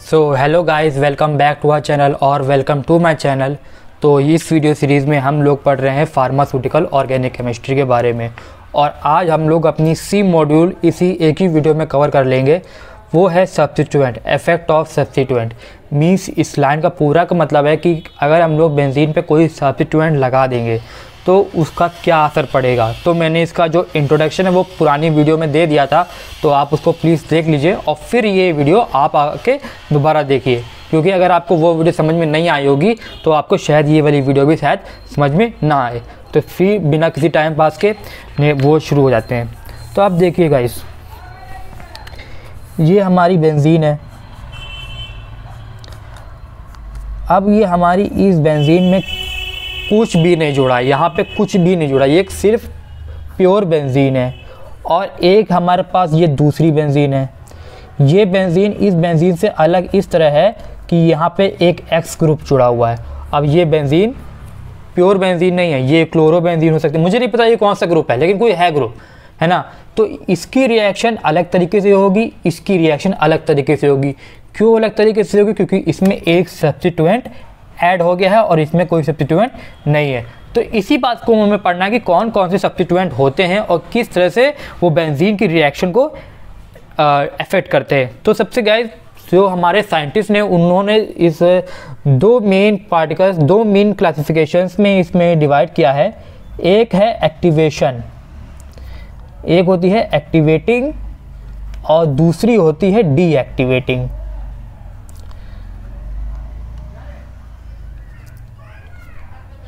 So hello guys, welcome back to our channel और welcome to my channel. तो इस video series में हम लोग पढ़ रहे हैं फार्मास्यूटिकल ऑर्गेनिक केमिस्ट्री के बारे में। और आज हम लोग अपनी सी मॉड्यूल इसी एक ही वीडियो में कवर कर लेंगे। वो है substituent, effect of substituent. Means इस लाइन का पूरा का मतलब है कि अगर हम लोग बेंजीन पे कोई सब्स्टिट्यूएंट लगा देंगे तो उसका क्या असर पड़ेगा। तो मैंने इसका जो इंट्रोडक्शन है वो पुरानी वीडियो में दे दिया था, तो आप उसको प्लीज़ देख लीजिए और फिर ये वीडियो आप आके दोबारा देखिए, क्योंकि अगर आपको वो वीडियो समझ में नहीं आई होगी तो आपको शायद ये वाली वीडियो भी शायद समझ में ना आए। तो फिर बिना किसी टाइम पास के वो शुरू हो जाते हैं। तो आप देखिए गाइस, ये हमारी बेंजीन है। अब ये हमारी इस बेंजीन में कुछ भी नहीं जुड़ा है, यहाँ पे कुछ भी नहीं जुड़ा, ये सिर्फ प्योर बेंजीन है। और एक हमारे पास ये दूसरी बेंजीन है। ये बेंजीन इस बेंजीन से अलग इस तरह है कि यहाँ पे एक X ग्रुप जुड़ा हुआ है। अब ये बेंजीन प्योर बेंजीन नहीं है, ये क्लोरो बेंजीन हो सकती है, मुझे नहीं पता ये कौन सा ग्रुप है, लेकिन कोई है ग्रुप, है ना। तो इसकी रिएक्शन अलग तरीके से होगी, इसकी रिएक्शन अलग तरीके से होगी। क्यों अलग तरीके से होगी? क्योंकि इसमें एक सब्स्टिट्यूएंट ऐड हो गया है और इसमें कोई सब्स्टिट्यूएंट नहीं है। तो इसी बात को हमें पढ़ना है कि कौन कौन से सब्स्टिट्यूएंट होते हैं और किस तरह से वो बेंजीन की रिएक्शन को अफेक्ट करते हैं। तो सबसे गाइस, जो हमारे साइंटिस्ट ने उन्होंने इस दो मेन पार्टिकल्स, दो मेन क्लासिफिकेशंस में इसमें डिवाइड किया है। एक है एक्टिवेशन, एक होती है एक्टिवेटिंग और दूसरी होती है डीएक्टिवेटिंग।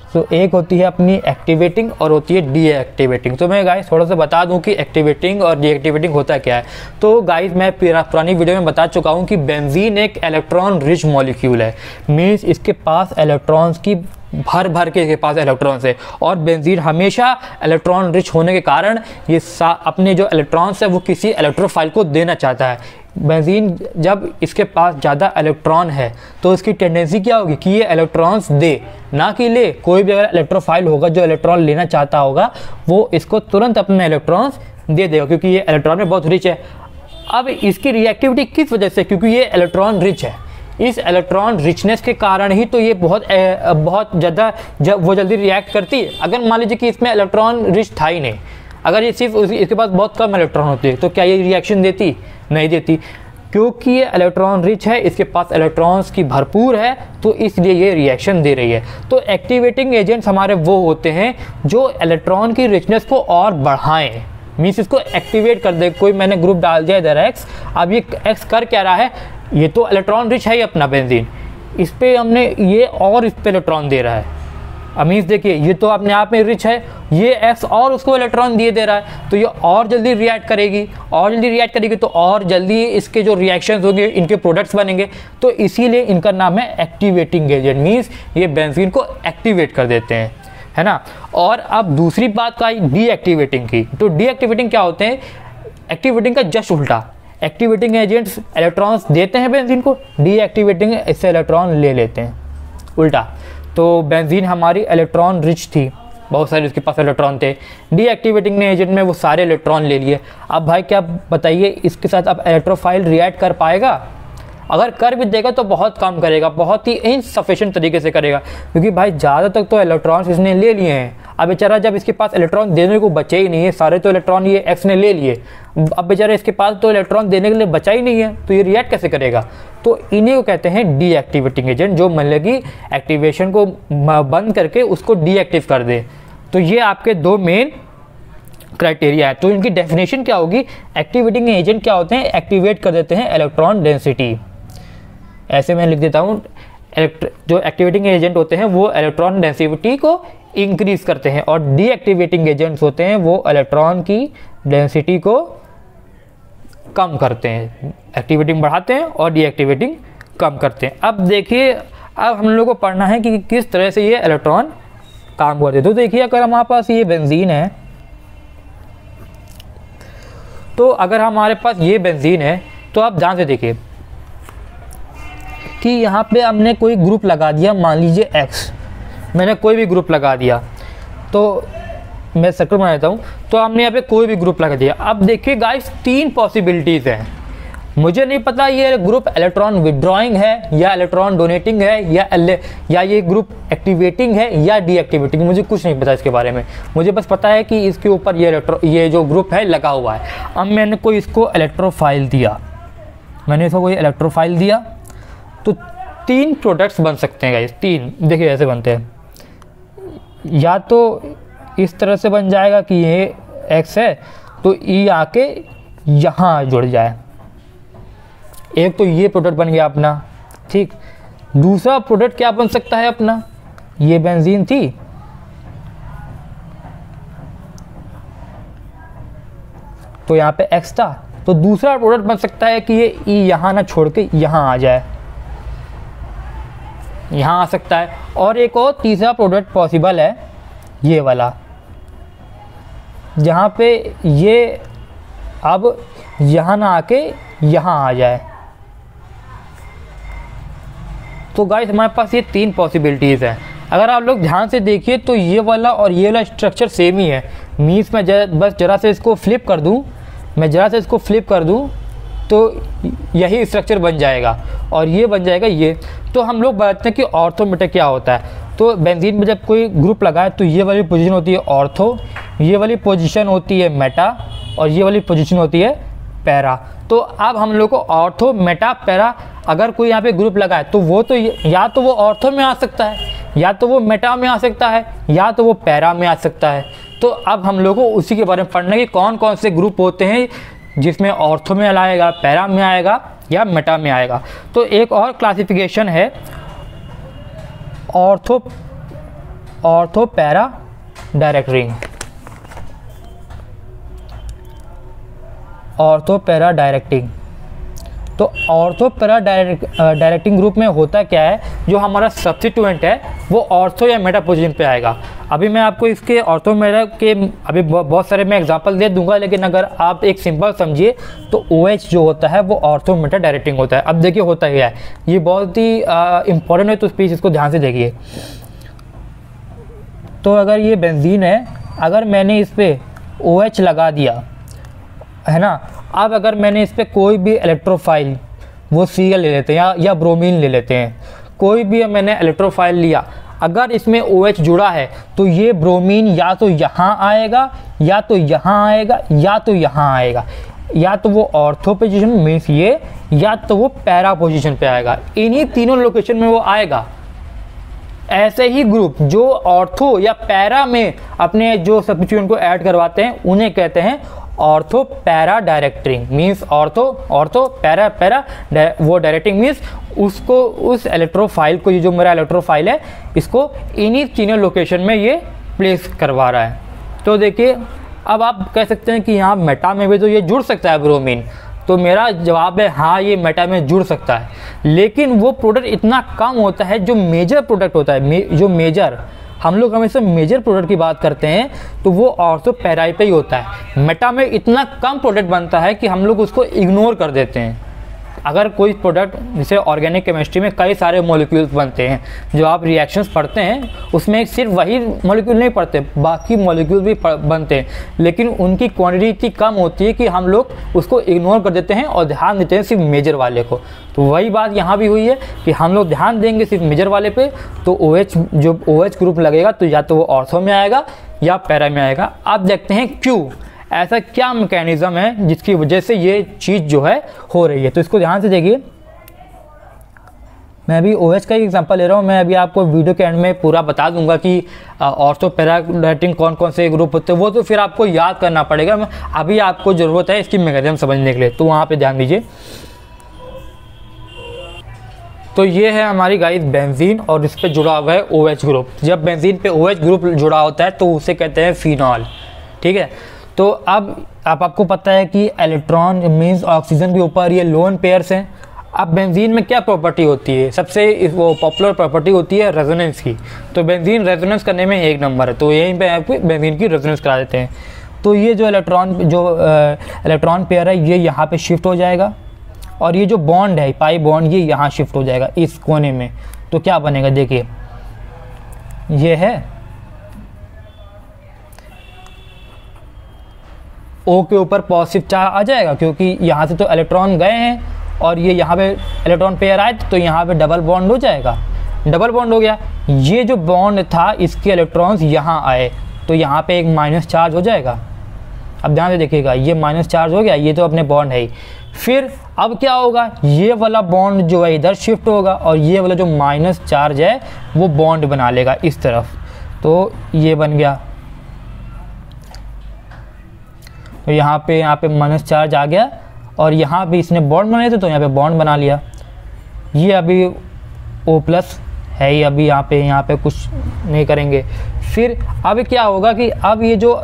तो एक होती है अपनी एक्टिवेटिंग और होती है डीएक्टिवेटिंग। तो मैं गाइस थोड़ा सा बता दूं कि एक्टिवेटिंग और डीएक्टिवेटिंग होता क्या है। तो गाइस मैं पुरानी वीडियो में बता चुका हूं कि बेंजीन एक इलेक्ट्रॉन रिच मॉलिक्यूल है। मीन्स इसके पास इलेक्ट्रॉन्स की भर भर के इसके पास इलेक्ट्रॉन्स है, और बेंजीन हमेशा इलेक्ट्रॉन रिच होने के कारण ये अपने जो इलेक्ट्रॉन्स है वो किसी इलेक्ट्रोफाइल को देना चाहता है। बेंजीन जब इसके पास ज़्यादा इलेक्ट्रॉन है तो इसकी टेंडेंसी क्या होगी कि ये इलेक्ट्रॉन्स दे, ना कि ले। कोई भी अगर इलेक्ट्रोफाइल होगा जो इलेक्ट्रॉन लेना चाहता होगा वो इसको तुरंत अपने इलेक्ट्रॉन्स दे देगा, क्योंकि ये इलेक्ट्रॉन में बहुत रिच है। अब इसकी रिएक्टिविटी किस वजह से? क्योंकि ये इलेक्ट्रॉन रिच है। इस इलेक्ट्रॉन रिचनेस के कारण ही तो ये बहुत ज़्यादा वो जल्दी रिएक्ट करती है। अगर मान लीजिए कि इसमें इलेक्ट्रॉन रिच था ही नहीं, अगर ये सिर्फ इसके पास बहुत कम इलेक्ट्रॉन होते तो क्या ये रिएक्शन देती? नहीं देती। क्योंकि ये इलेक्ट्रॉन रिच है, इसके पास इलेक्ट्रॉन्स की भरपूर है, तो इसलिए ये रिएक्शन दे रही है। तो एक्टिवेटिंग एजेंट्स हमारे वो होते हैं जो इलेक्ट्रॉन की रिचनेस को और बढ़ाएं, मीन्स इसको एक्टिवेट कर दे। कोई मैंने ग्रुप डाल दिया इधर X, अब ये X कर क्या रहा है? ये तो इलेक्ट्रॉन रिच है ही अपना बेंजीन, इस पर हमने ये और इस पर इलेक्ट्रॉन दे रहा है। मीन्स देखिए, ये तो अपने आप में रिच है, ये X और उसको इलेक्ट्रॉन दे रहा है, तो ये और जल्दी रिएक्ट करेगी, और जल्दी रिएक्ट करेगी तो और जल्दी इसके जो रिएक्शंस होंगे इनके प्रोडक्ट्स बनेंगे। तो इसीलिए इनका नाम है एक्टिवेटिंग एजेंट। मीन्स ये बेंजीन को एक्टिवेट कर देते हैं, है ना। और अब दूसरी बात का डीएक्टिवेटिंग की। तो डीएक्टिवेटिंग क्या होते हैं? एक्टिवेटिंग का जस्ट उल्टा। एक्टिवेटिंग एजेंट्स इलेक्ट्रॉन्स देते हैं बेंजीन को, डीएक्टिवेटिंग इससे इलेक्ट्रॉन ले लेते हैं, उल्टा। तो बेंजीन हमारी इलेक्ट्रॉन रिच थी, बहुत सारे उसके पास इलेक्ट्रॉन थे। डीएक्टिवेटिंग एजेंट में वो सारे इलेक्ट्रॉन ले लिए। अब भाई क्या बताइए, इसके साथ अब इलेक्ट्रोफाइल रिएक्ट कर पाएगा? अगर कर भी देगा तो बहुत कम करेगा, बहुत ही इनसफिशिएंट तरीके से करेगा, क्योंकि भाई ज़्यादा तक तो इलेक्ट्रॉन्स इसने ले लिए हैं। अब बेचारा जब इसके पास इलेक्ट्रॉन देने को बचे ही नहीं है, सारे तो इलेक्ट्रॉन ये X ने ले लिए, अब बेचारा इसके पास तो इलेक्ट्रॉन देने के लिए बचा ही नहीं है, तो ये रिएक्ट कैसे करेगा? तो इन्हीं को कहते हैं डीएक्टिवेटिंग एजेंट, जो मतलब कि एक्टिवेशन को बंद करके उसको डीएक्टिव कर दे। तो ये आपके दो मेन क्राइटेरिया है। तो इनकी डेफिनेशन क्या होगी? एक्टिवेटिंग एजेंट क्या होते हैं? एक्टिवेट कर देते हैं इलेक्ट्रॉन डेंसिटी। ऐसे मैं लिख देता हूँ, जो एक्टिवेटिंग एजेंट होते हैं वो इलेक्ट्रॉन डेंसिटी को इंक्रीज करते हैं, और डीएक्टिवेटिंग एजेंट्स होते हैं वो इलेक्ट्रॉन की डेंसिटी को कम करते हैं। एक्टिवेटिंग बढ़ाते हैं और डीएक्टिवेटिंग कम करते हैं। अब देखिए, अब हम लोग को पढ़ना है कि किस तरह से ये इलेक्ट्रॉन काम करते हैं। तो देखिए, अगर हमारे पास ये बेंजीन है, तो अगर हमारे पास ये बेंजीन है तो आप ध्यान से देखिए कि यहाँ पे हमने कोई ग्रुप लगा दिया, मान लीजिए X, मैंने कोई भी ग्रुप लगा दिया, तो मैं सर्कल बना देता हूँ। तो हमने यहाँ पे कोई भी ग्रुप लगा दिया। अब देखिए गाइस, तीन पॉसिबिलिटीज़ हैं। मुझे नहीं पता ये ग्रुप इलेक्ट्रॉन विड्रॉइंग है या इलेक्ट्रॉन डोनेटिंग है या ये ग्रुप एक्टिवेटिंग है या डीएक्टिवेटिंग, मुझे कुछ नहीं पता इसके बारे में। मुझे बस पता है कि इसके ऊपर ये जो ग्रुप है लगा हुआ है। अब मैंने कोई इसको इलेक्ट्रोफाइल दिया, मैंने इसको कोई इलेक्ट्रोफाइल दिया, तो 3 प्रोडक्ट्स बन सकते हैं गाइस। 3 देखिए ऐसे बनते हैं, या तो इस तरह से बन जाएगा कि ये X है तो E आके यहाँ जुड़ जाए, एक तो ये प्रोडक्ट बन गया अपना, ठीक। दूसरा प्रोडक्ट क्या बन सकता है अपना, ये बेंजीन थी, तो यहाँ पे X था, तो दूसरा प्रोडक्ट बन सकता है कि ये E यहाँ ना छोड़ के यहाँ आ जाए, यहाँ आ सकता है। और एक और तीसरा प्रोडक्ट पॉसिबल है ये वाला, जहाँ पे ये अब यहाँ ना आके यहाँ आ जाए। तो गाइस हमारे पास ये 3 पॉसिबिलिटीज़ हैं। अगर आप लोग ध्यान से देखिए तो ये वाला और ये वाला स्ट्रक्चर सेम ही है। मीन्स मैं बस ज़रा से इसको फ्लिप कर दूँ, तो यही स्ट्रक्चर बन जाएगा और ये बन जाएगा ये। तो हम लोग बताते हैं कि ऑर्थो मेटा क्या होता है। तो बेंजीन में जब कोई ग्रुप लगाए तो ये वाली पोजीशन होती है ऑर्थो, ये वाली पोजीशन होती है मेटा और ये वाली पोजीशन होती है पैरा। तो अब हम लोग को ऑर्थो मेटा पैरा अगर कोई यहाँ पे ग्रुप लगाए तो वो तो या तो वो ऑर्थो में आ सकता है, या तो वो मेटा में आ सकता है, या तो वो पैरा में आ सकता है। तो अब हम लोग को उसी के बारे में पढ़ना है कि कौन कौन से ग्रुप होते हैं जिसमें ऑर्थो में आएगा, पैरा में आएगा या मेटा में आएगा। तो एक और क्लासिफिकेशन है ortho para direct ring. Ortho para directing, तो ऑर्थो पैरा डायरेक्टिंग ग्रुप में होता क्या है, जो हमारा सब्स्टिट्यूएंट है वो ऑर्थो या मेटा पोजीशन पे आएगा। अभी मैं आपको इसके ऑर्थो मेटा के अभी बहुत सारे मैं एग्जांपल दे दूंगा, लेकिन अगर आप एक सिंपल समझिए तो OH जो होता है वो ऑर्थो मेटा डायरेक्टिंग होता है। अब देखिए होता क्या है, ये बहुत ही इंपॉर्टेंट है, तो प्लीज़ इसको ध्यान से देखिए। तो अगर ये बेंजीन है, अगर मैंने इस पर OH लगा दिया है ना, अब अगर मैंने इस पर कोई भी इलेक्ट्रोफाइल, वो Cl ले लेते हैं या ब्रोमीन ले लेते हैं, कोई भी मैंने इलेक्ट्रोफाइल लिया, अगर इसमें OH जुड़ा है तो ये ब्रोमीन या तो यहाँ आएगा, या तो यहाँ आएगा, या तो यहाँ आएगा, या तो वो ऑर्थो पोजीशन मीन्स ये, या तो वो पैरा पोजीशन पे आएगा। इन्हीं तीनों लोकेशन में वो आएगा। ऐसे ही ग्रुप जो ऑर्थो या पैरा में अपने जो सब्स्टिट्यूएंट को ऐड करवाते हैं उन्हें कहते हैं ortho para directing. Means ortho para वो डायरेक्टिंग मीन्स उसको, उस इलेक्ट्रोफाइल को, ये जो मेरा इलेक्ट्रोफाइल है इसको इन्हीं तीनों लोकेशन में ये प्लेस करवा रहा है। तो देखिए अब आप कह सकते हैं कि यहाँ मेटा में भी तो ये जुड़ सकता है ब्रोमीन, तो मेरा जवाब है हाँ, ये मेटा में जुड़ सकता है। लेकिन वो प्रोडक्ट इतना कम होता है जो मेजर प्रोडक्ट होता है, जो मेजर, हम लोग हमेशा मेजर प्रोडक्ट की बात करते हैं तो वो ऑर्थो पैरा पे ही होता है। मेटा में इतना कम प्रोडक्ट बनता है कि हम लोग उसको इग्नोर कर देते हैं। अगर कोई प्रोडक्ट, जैसे ऑर्गेनिक केमिस्ट्री में कई सारे मॉलिक्यूल्स बनते हैं, जो आप रिएक्शंस पढ़ते हैं उसमें सिर्फ वही मॉलिक्यूल नहीं पढ़ते, बाकी मॉलिक्यूल भी बनते हैं, लेकिन उनकी क्वांटिटी इतनी कम होती है कि हम लोग उसको इग्नोर कर देते हैं और ध्यान देते हैं सिर्फ मेजर वाले को। तो वही बात यहाँ भी हुई है कि हम लोग ध्यान देंगे सिर्फ मेजर वाले पे, तो OH जो OH ग्रुप लगेगा तो या तो वो ऑर्थो में आएगा या पैरा में आएगा। अब देखते हैं क्यों, ऐसा क्या मैकेनिज्म है जिसकी वजह से ये चीज़ जो है हो रही है। तो इसको ध्यान से देखिए, मैं अभी OH का ही एग्जांपल ले रहा हूँ। मैं अभी आपको वीडियो के एंड में पूरा बता दूंगा कि ऑर्थो पैरा डायरेक्टिंग कौन कौन से ग्रुप होते हैं, वो तो फिर आपको याद करना पड़ेगा। अभी आपको ज़रूरत है इसकी मैकेनिज्म समझने के लिए, तो वहाँ पे ध्यान दीजिए। तो ये है हमारी गाइस बेंजीन और इस पर जुड़ा हुआ है OH ग्रुप। जब बेंजीन पे OH ग्रुप जुड़ा होता है तो उसे कहते हैं फिनॉल, ठीक है। तो अब आपको पता है कि इलेक्ट्रॉन मीन्स ऑक्सीजन के ऊपर ये लोन पेयर्स हैं। अब बेंजीन में क्या प्रॉपर्टी होती है, सबसे वो पॉपुलर प्रॉपर्टी होती है रेजोनेंस की। तो बेंजीन रेजोनेंस करने में 1 नंबर है, तो यहीं पे आपको बेंजीन की रेजोनेंस करा देते हैं। तो ये जो इलेक्ट्रॉन पेयर है ये यहाँ पे शिफ्ट हो जाएगा, और ये जो बॉन्ड है पाई बॉन्ड ये यहाँ शिफ्ट हो जाएगा इस कोने में। तो क्या बनेगा, देखिए ये है O के ऊपर पॉजिटिव चार्ज आ जाएगा, क्योंकि यहाँ से तो इलेक्ट्रॉन गए हैं और ये यहाँ पे इलेक्ट्रॉन पेयर आए तो यहाँ पे डबल बॉन्ड हो जाएगा, डबल बॉन्ड हो गया। ये जो बॉन्ड था इसके इलेक्ट्रॉन्स यहाँ आए तो यहाँ पे एक माइनस चार्ज हो जाएगा। अब ध्यान से देखिएगा, ये माइनस चार्ज हो गया, ये तो अपने बॉन्ड है ही। फिर अब क्या होगा, ये वाला बॉन्ड जो है इधर शिफ्ट होगा और ये वाला जो माइनस चार्ज है वो बॉन्ड बना लेगा इस तरफ, तो ये बन गया। तो यहाँ पे माइनस चार्ज आ गया और यहाँ भी इसने बॉन्ड बनाए थे तो यहाँ पे बॉन्ड बना लिया। ये अभी O+ है ही, अभी यहाँ पे कुछ नहीं करेंगे। फिर अब क्या होगा कि अब ये जो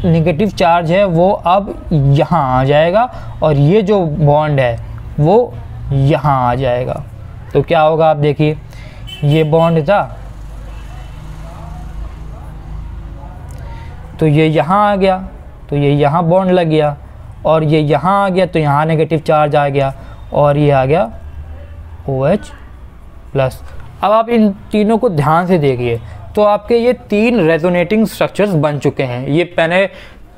नेगेटिव चार्ज है वो अब यहाँ आ जाएगा और ये जो बॉन्ड है वो यहाँ आ जाएगा। तो क्या होगा, आप देखिए, ये बॉन्ड था तो ये यहाँ आ गया, तो ये यहाँ बॉन्ड लग गया और ये यहाँ आ गया तो यहाँ नेगेटिव चार्ज आ गया और ये आ गया OH+। अब आप इन तीनों को ध्यान से देखिए तो आपके ये 3 रेजोनेटिंग स्ट्रक्चर्स बन चुके हैं। ये मैंने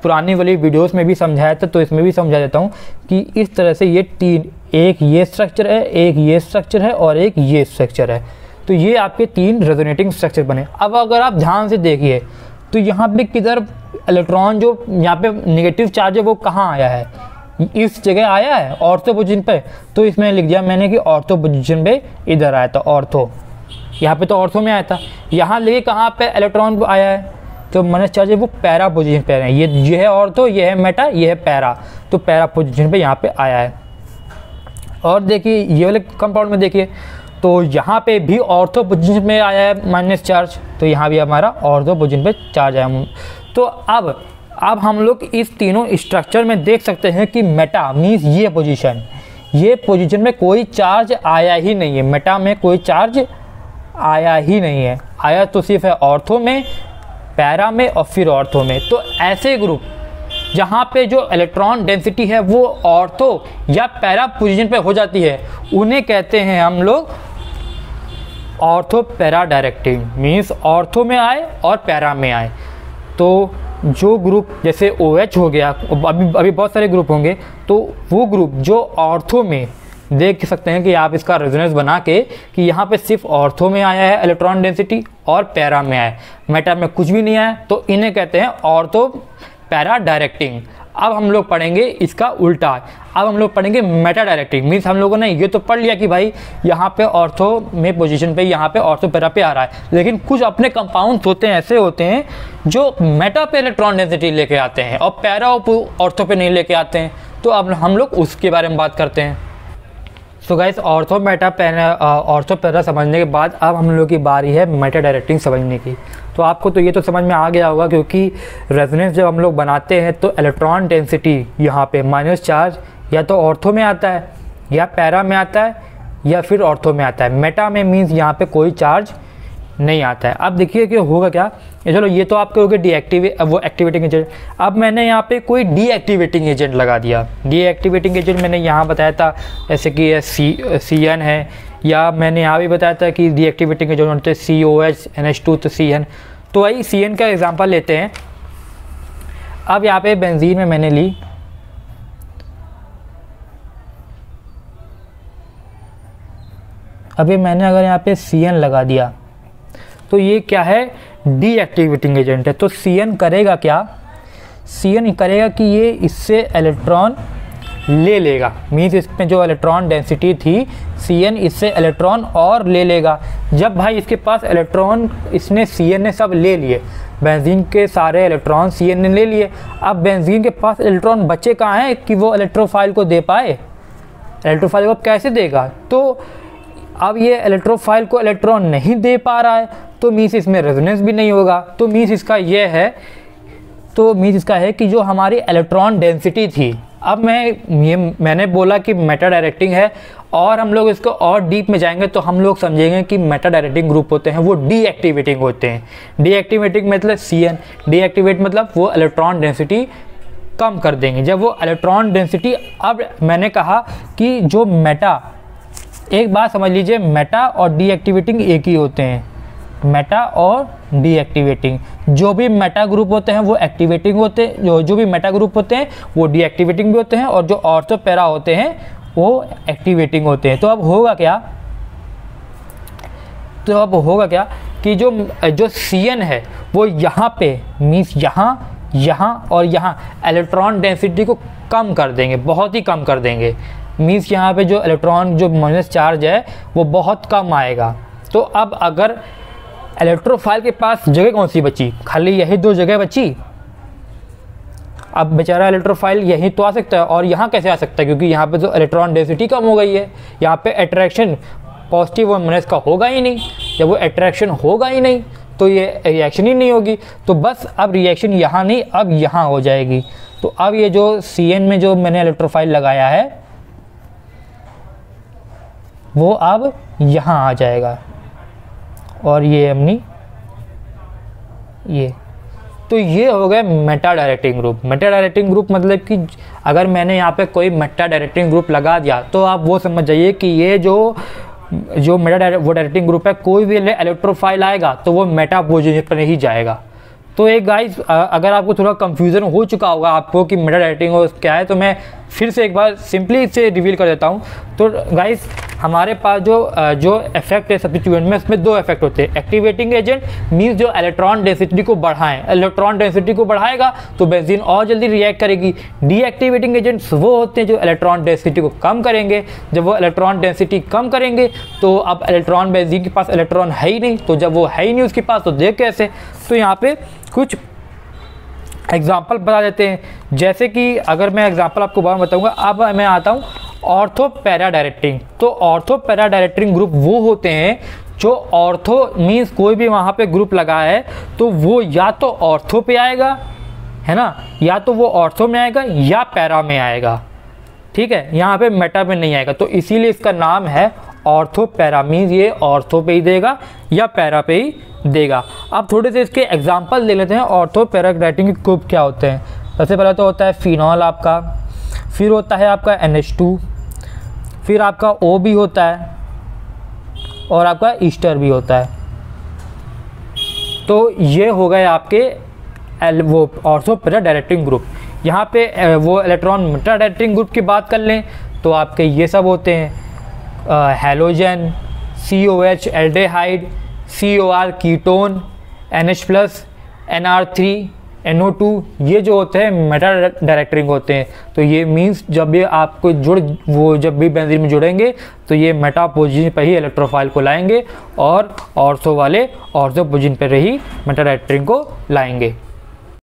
पुरानी वाली वीडियोस में भी समझाया था तो इसमें भी समझा देता हूँ कि इस तरह से ये 3, एक ये स्ट्रक्चर है, एक ये स्ट्रक्चर है और एक ये स्ट्रक्चर है। तो ये आपके 3 रेजोनेटिंग स्ट्रक्चर बने। अब अगर आप ध्यान से देखिए तो यहाँ पे किधर इलेक्ट्रॉन जो यहाँ पे नेगेटिव चार्ज है वो कहाँ आया है, इस जगह आया है ऑर्थो पोजीशन पे। तो इसमें लिख दिया मैंने कि ऑर्थो पोजीशन पे इधर आया था, ऑर्थो, यहाँ पे तो ऑर्थो में आया था। यहाँ लेके कहाँ पे इलेक्ट्रॉन आया है, तो माइनस चार्ज है वो पैरा पोजीशन पे है। ये है ऑर्थो, ये है मेटा, ये है पैरा, तो पैरा पोजीशन पे यहाँ पे आया है। और देखिए ये वाले कंपाउंड में देखिए तो यहाँ पे भी ऑर्थो पोजीशन में आया है माइनस चार्ज, तो यहाँ भी हमारा ऑर्थो पोजीशन पे चार्ज आया। तो अब हम लोग इस तीनों स्ट्रक्चर में देख सकते हैं कि मेटा मीन्स ये पोजीशन में कोई चार्ज आया ही नहीं है, मेटा में कोई चार्ज आया ही नहीं है, आया तो सिर्फ है ऑर्थो में, पैरा में और फिर ऑर्थो में। तो ऐसे ग्रुप जहाँ पे जो इलेक्ट्रॉन डेंसिटी है वो ऑर्थो या पैरा पोजीशन पे हो जाती है उन्हें कहते हैं हम लोग ortho para directing, means ortho में आए और पैरा में आए। तो जो ग्रुप जैसे OH हो गया, अभी बहुत सारे ग्रुप होंगे, तो वो ग्रुप जो ऑर्थो में देख सकते हैं कि आप इसका रेजोनेंस बना के कि यहाँ पे सिर्फ ऑर्थो में आया है इलेक्ट्रॉन डेंसिटी और पैरा में आया है, मेटा में कुछ भी नहीं आया, तो इन्हें कहते हैं ऑर्थो पैरा डायरेक्टिंग। अब हम लोग पढ़ेंगे इसका उल्टा, अब हम लोग पढ़ेंगे मेटा डायरेक्टिंग। मीन्स हम लोगों ने ये तो पढ़ लिया कि भाई यहाँ पे ऑर्थो में पोजीशन पे, यहाँ पे ऑर्थो पैरा पे आ रहा है, लेकिन कुछ अपने कंपाउंड्स होते हैं, ऐसे होते हैं जो मेटा पे इलेक्ट्रॉन डेंसिटी लेके आते हैं और पैरा ऑर्थो पे नहीं लेके आते हैं। तो अब हम लोग उसके बारे में बात करते हैं। सो गाइस, ऑर्थो पैरा समझने के बाद अब हम लोग की बारी है मेटा डायरेक्टिंग समझने की। तो आपको तो ये तो समझ में आ गया होगा, क्योंकि रेजोनेंस जब हम लोग बनाते हैं तो इलेक्ट्रॉन डेंसिटी यहाँ पे माइनस चार्ज या तो ऑर्थो में आता है या पैरा में आता है या फिर ऑर्थो में आता है। मेटा में मीन्स यहाँ पे कोई चार्ज नहीं आता है। अब देखिए कि होगा क्या, चलो ये तो आपके हो गए एक्टिवेटिंग एजेंट। अब मैंने यहाँ पे कोई डीएक्टिवेटिंग एजेंट लगा दिया। डीएक्टिवेटिंग एजेंट मैंने यहाँ बताया था जैसे कि CN है, या मैंने यहाँ भी बताया था कि डीएक्टिवेटिंग एजेंट होते हैं COH NH2 तो CN। तो वही CN का एग्जांपल लेते हैं। अब यहाँ पे बेंजीन में मैंने ली, अभी मैंने अगर यहाँ पे CN लगा दिया तो ये क्या है, डीएक्टिवेटिंग एजेंट है। तो CN करेगा क्या, CN करेगा कि ये इससे इलेक्ट्रॉन ले लेगा, मीन्स इसमें जो इलेक्ट्रॉन डेंसिटी थी CN इससे इलेक्ट्रॉन और ले लेगा। जब भाई इसके पास इलेक्ट्रॉन इसने CN ने सब ले लिए, बेंजीन के सारे इलेक्ट्रॉन CN ने ले लिए, अब बेंजीन के पास इलेक्ट्रॉन बचे कहाँ हैं कि वो इलेक्ट्रोफाइल को दे पाए, इलेक्ट्रोफाइल को कैसे देगा। तो अब ये इलेक्ट्रोफाइल को इलेक्ट्रॉन नहीं दे पा रहा है तो मीन्स इसमें रेजोनेंस भी नहीं होगा। तो मीन्स इसका ये है, तो मीन्स इसका है कि जो हमारी इलेक्ट्रॉन डेंसिटी थी, अब मैंने बोला कि मेटा डायरेक्टिंग है, और हम लोग इसको और डीप में जाएंगे तो हम लोग समझेंगे कि मेटा डायरेक्टिंग ग्रुप होते हैं वो डीएक्टिवेटिंग होते हैं। डीएक्टिवेटिंग मतलब CN, डीएक्टिवेट मतलब वो इलेक्ट्रॉन डेंसिटी कम कर देंगे। जब वो इलेक्ट्रॉन डेंसिटी, अब मैंने कहा कि जो मेटा, एक बात समझ लीजिए, मेटा और डीएक्टिवेटिंग एक ही होते हैं। मेटा और डीएक्टिवेटिंग। जो भी मेटा ग्रुप होते हैं वो एक्टिवेटिंग होते हैं, जो भी मेटा ग्रुप होते हैं वो डीएक्टिवेटिंग भी होते हैं, और जो ऑर्थो पैरा होते हैं वो एक्टिवेटिंग होते हैं। तो अब होगा क्या कि जो CN है वो यहाँ पे मीन्स यहाँ और यहाँ इलेक्ट्रॉन डेंसिटी को कम कर देंगे, बहुत ही कम कर देंगे। मीन्स यहाँ पे जो इलेक्ट्रॉन जो माइनस चार्ज है वो बहुत कम आएगा। तो अब अगर इलेक्ट्रोफाइल के पास जगह कौन सी बची, खाली यही 2 जगह बची। अब बेचारा इलेक्ट्रोफाइल यहीं तो आ सकता है, और यहाँ कैसे आ सकता है, क्योंकि यहाँ पे तो इलेक्ट्रॉन डेंसिटी कम हो गई है। यहाँ पे अट्रैक्शन पॉजिटिव और माइनस का होगा ही नहीं। जब वो अट्रैक्शन होगा ही नहीं तो ये रिएक्शन ही नहीं होगी। तो बस अब रिएक्शन यहाँ नहीं, अब यहाँ हो जाएगी। तो अब ये जो CN में जो मैंने इलेक्ट्रोफाइल लगाया है वो अब यहाँ आ जाएगा, और ये अपनी ये, तो ये हो गया Meta directing group. Meta directing group मतलब कि अगर मैंने यहाँ पे कोई मेटा डायरेक्टिंग ग्रुप लगा दिया तो आप वो समझ जाइए कि ये जो मेटा वो डायरेक्टिंग ग्रुप है, कोई भी इलेक्ट्रोफाइल आएगा तो वो मेटा पोजीशन पर ही जाएगा। तो एक गाइस, अगर आपको थोड़ा कंफ्यूजन हो चुका होगा आपको कि मेटा डायरेक्टिंग क्या है, तो मैं फिर से एक बार सिंपली इसे रिवील कर देता हूँ। तो गाइस, हमारे पास जो इफेक्ट है सब्स्टिट्यूएंट में, उसमें 2 इफेक्ट होते हैं। एक्टिवेटिंग एजेंट मीन्स जो इलेक्ट्रॉन डेंसिटी को बढ़ाएं, इलेक्ट्रॉन डेंसिटी को बढ़ाएगा तो बेंजीन और जल्दी रिएक्ट करेगी। डीएक्टिवेटिंग एजेंट्स वो होते हैं जो इलेक्ट्रॉन डेंसिटी को कम करेंगे। जब वो इलेक्ट्रॉन डेंसिटी कम करेंगे तो अब इलेक्ट्रॉन, बेंजीन के पास इलेक्ट्रॉन है ही नहीं, तो जब वो है ही नहीं उसके पास तो देख कैसे। तो यहाँ पे कुछ एग्जाम्पल बता देते हैं। जैसे कि अगर मैं एग्जाम्पल आपको बार बताऊंगा, अब मैं आता हूँ ऑर्थो पैरा डायरेक्टिंग। तो ऑर्थो पैरा डायरेक्टिंग ग्रुप वो होते हैं जो ऑर्थो मीन्स कोई भी वहाँ पे ग्रुप लगा है तो वो या तो ऑर्थो पे आएगा, है ना, या तो वो ऑर्थो में आएगा या पैरा में आएगा। ठीक है, यहाँ पे मेटा में नहीं आएगा, तो इसीलिए इसका नाम है ऑर्थो पैरा। मीन्स ये ऑर्थो पे ही देगा या पैरा पे ही देगा। अब थोड़े से इसके एग्जाम्पल दे लेते हैं ऑर्थो पैरा डायरेक्टिंग ग्रुप क्या होते हैं। सबसे पहले तो होता है फिनॉल आपका, फिर होता है आपका NH2, फिर आपका O भी होता है, और आपका ईस्टर भी होता है। तो ये हो गए आपके वो ऑर्थो पैरा डायरेक्टिंग ग्रुप। यहाँ पे वो इलेक्ट्रॉन मेटा डायरेक्टिंग ग्रुप की बात कर लें तो आपके ये सब होते हैं halogen, COH एल्डेहाइड, COR ketone, NH+, NR3, NO2, ये जो होते हैं मेटा डायरेक्टिंग होते हैं। तो ये मीन्स जब भी आपको जब भी बेंजीन में जुड़ेंगे तो ये मेटा पोजीशन पर ही इलेक्ट्रोफाइल को लाएंगे और ऑर्थो वाले ऑर्थो पोजीशन पर ही मेटा डायरेक्टिंग को लाएंगे।